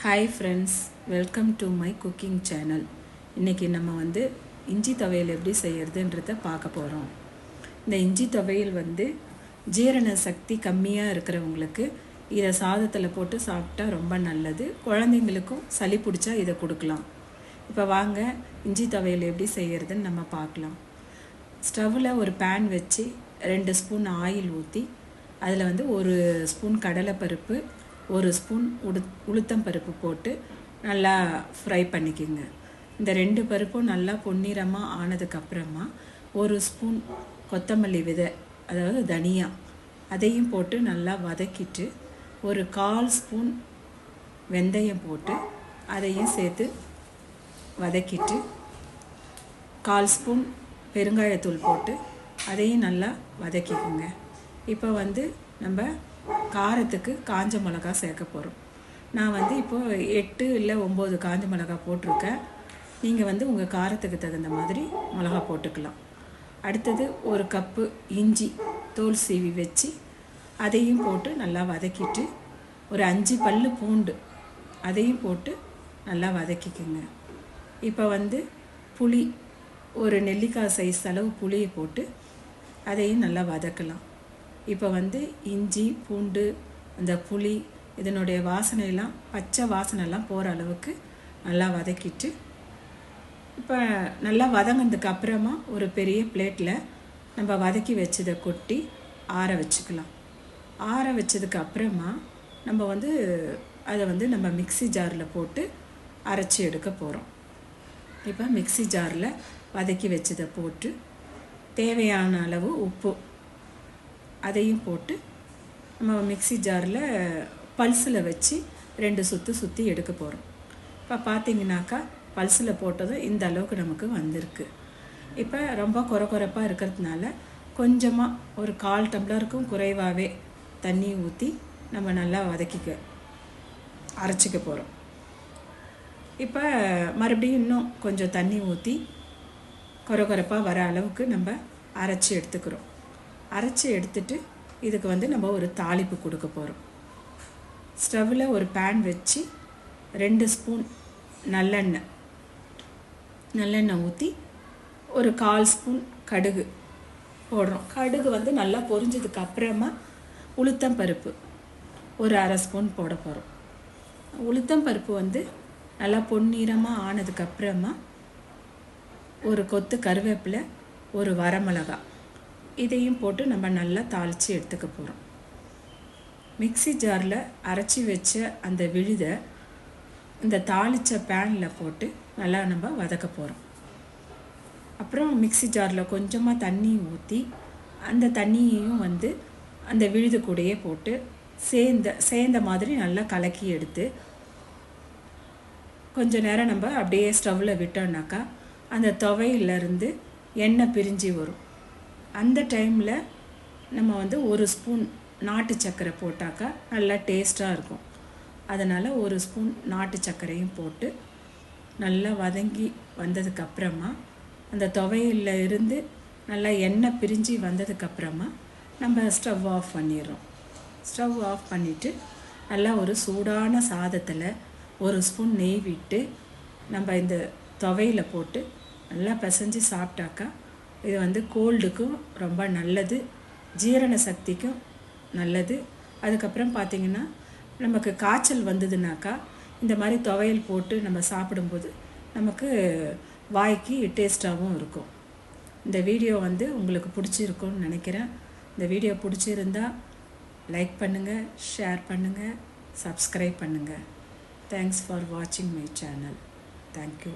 Hi friends, welcome to my cooking channel. இன்னைக்கு நம்ம இஞ்சி துவையல் எப்படி செய்யறதுன்றத பார்க்க போறோம். இந்த இஞ்சி துவையல் ஜீரண சக்தி கம்மியா இருக்கிறவங்களுக்கு இத சாதத்துல போட்டு சாப்பிட்டா ரொம்ப நல்லது. குழந்தைகளுக்கும் சளி பிடிச்சா இத கொடுக்கலாம். இப்போ வாங்க இஞ்சி துவையல் எப்படி செய்யறதுன்னு நம்ம பார்க்கலாம். ஸ்டவ்ல ஒரு pan வச்சு 2 ஸ்பூன் ஆயில் ஊத்தி அதுல 1 ஸ்பூன் கடலைப்பருப்பு 1 ஸ்பூன் உளுத்தம் பருப்பு போட்டு நல்லா ஃப்ரை பண்ணிக்கங்க. இந்த 2 பருப்பும் நல்லா பொன்னிறமா ஆனதுக்கு அப்புறமா 1 ஸ்பூன் கொத்தமல்லி விதை அதாவது தனியா அதையும் போட்டு நல்லா வதக்கிட்டு ஒரு 1/4 ஸ்பூன் வெந்தயம் போட்டு அதையும் சேர்த்து வதக்கிட்டு 1/4 ஸ்பூன் பெருங்காயத்தூள் போட்டு அதையும் நல்லா வதக்கிக்கங்க. இப்போ நம்ம காரத்துக்கு காஞ்ச மிளகாய் சேர்க்க போறோம். நான் இப்போ 8 இல்ல 9 காஞ்ச மிளகாய் போட்டுருக்கேன். நீங்க உங்க காரத்துக்கு தகுந்த மாதிரி மிளகாய் போட்டுக்கலாம். அடுத்து 1 கப் இஞ்சி தோல் சீவி வெச்சி அதையும் போட்டு நல்லா வதக்கிட்டு ஒரு 5 பல்லு பூண்டு அதையும் போட்டு நல்லா வதக்கிக்கங்க. இப்போ புளி ஒரு நெல்லிக்காய் சைஸ் அளவு புளியை போட்டு அதையும் நல்லா வதக்கலாம். இப்போ இஞ்சி பூண்டு அந்த புளி இதனுடைய வாசனை எல்லாம் பச்சை வாசனை எல்லாம் போற அளவுக்கு நல்லா வதக்கிட்டு இப்போ நல்லா வதங்கினதுக்கு அப்புறமா ஒரு பெரிய பிளேட்ல நம்ம வதக்கி வெச்சதை கொட்டி ஆற வச்சுக்கலாம். ஆற வச்சதுக்கு அப்புறமா நம்ம அதை நம்ம மிக்ஸி ஜார்ல போட்டு அரைச்சு எடுக்க போறோம். இப்போ மிக்ஸி ஜார்ல வதக்கி வெச்சதை போட்டு தேவையான அளவு உப்பு அதையும் போட்டு நம்ம மிக்ஸி ஜார்ல பல்ஸ்ல வச்சு 2 சுத்து சுத்தி எடுக்க போறோம். இப்போ பாத்தீங்கன்னாக்கா பல்ஸ்ல போட்டது இந்த அளவுக்கு நமக்கு வந்திருக்கு. இப்போ ரொம்ப கொரகொரப்பா இருக்கிறதுனால கொஞ்சமா ஒரு 1/4 டம்ளருக்கும் குறைவாவே தண்ணி ஊத்தி நம்ம நல்லா அரைச்சிக்க போறோம். இப்போ மறுபடியும் இன்னும் கொஞ்சம் தண்ணி ஊத்தி கொரகொரப்பா வர அளவுக்கு நம்ம அரைச்சு எடுத்துக்கிறோம். அரைச்சு எடுத்துட்டு இதுக்கு நம்ம ஒரு தாளிப்பு கொடுக்க போறோம். ஸ்டவ்ல ஒரு pan வச்சு 2 ஸ்பூன் நல்லெண்ணெய் ஊத்தி ஒரு 1/4 ஸ்பூன் கடுகு போடுறோம். கடுகு நல்லா பொரிஞ்சதுக்கு அப்புறமா உளுத்தம் பருப்பு ஒரு 1/2 ஸ்பூன் போட போறோம். உளுத்தம் பருப்பு நல்லா பொன்னிறமா ஆனதுக்கு அப்புறமா ஒரு கொத்து கறிவேப்பிலை ஒரு வரமிளகாய் இதையும் போட்டு நம்ம நல்லா தாளிச்சு எடுத்துக்க போறோம். மிக்ஸி ஜார்ல அரைச்சி வெச்ச அந்த விழுதை இந்த தாளிச்ச panல போட்டு நல்லா நம்ம வதக்க போறோம். அப்புறம் மிக்ஸி ஜார்ல கொஞ்சமா தண்ணி ஊத்தி அந்த தண்ணியையும் அந்த விழுது கூடயே போட்டு சேர்ந்த மாதிரி நல்லா கலக்கி எடுத்து கொஞ்ச நேரம் நம்ம அப்படியே ஸ்டவ்ல விட்டோம்னாக்கா அந்த துவையில இருந்து எண்ணெய் பிரிஞ்சு வரும். அந்த டைம்ல நம்ம 1 ஸ்பூன் நாட்டு சர்க்கரை போட்டாக்கா நல்லா டேஸ்டா இருக்கும். அதனால 1 ஸ்பூன் நாட்டு சர்க்கரையும் போட்டு நல்லா வதங்கி வந்ததுக்கு அப்புறமா அந்த துவையில இருந்து நல்லா எண்ணெய் பிரிஞ்சு வந்ததுக்கு அப்புறமா நம்ம ஸ்டவ் ஆஃப் பண்ணிடுறோம். ஸ்டவ் ஆஃப் பண்ணிட்டு நல்லா ஒரு சூடான சாதத்துல 1 ஸ்பூன் நெய் விட்டு நம்ம இந்த துவையில போட்டு நல்லா பிசைஞ்சு சாப்பிட்டாக்கா இது கோல்டுக்கும் ரொம்ப நல்லது, ஜீரண சக்திக்கும் நல்லது. அதுக்கு அப்புறம் பாத்தீங்கன்னா நமக்கு காய்ச்சல் வந்ததுனாக்கா இந்த மாதிரி துவையல் போட்டு நம்ம சாப்பிடும்போது நமக்கு வாய்க்கு டேஸ்டாவும் இருக்கும். இந்த வீடியோ உங்களுக்கு பிடிச்சிருக்கும்னு நினைக்கிறேன். இந்த வீடியோ பிடிச்சிருந்தா லைக் பண்ணுங்க, ஷேர் பண்ணுங்க, சப்ஸ்கிரைப் பண்ணுங்க. Thanks for watching my channel. Thank you.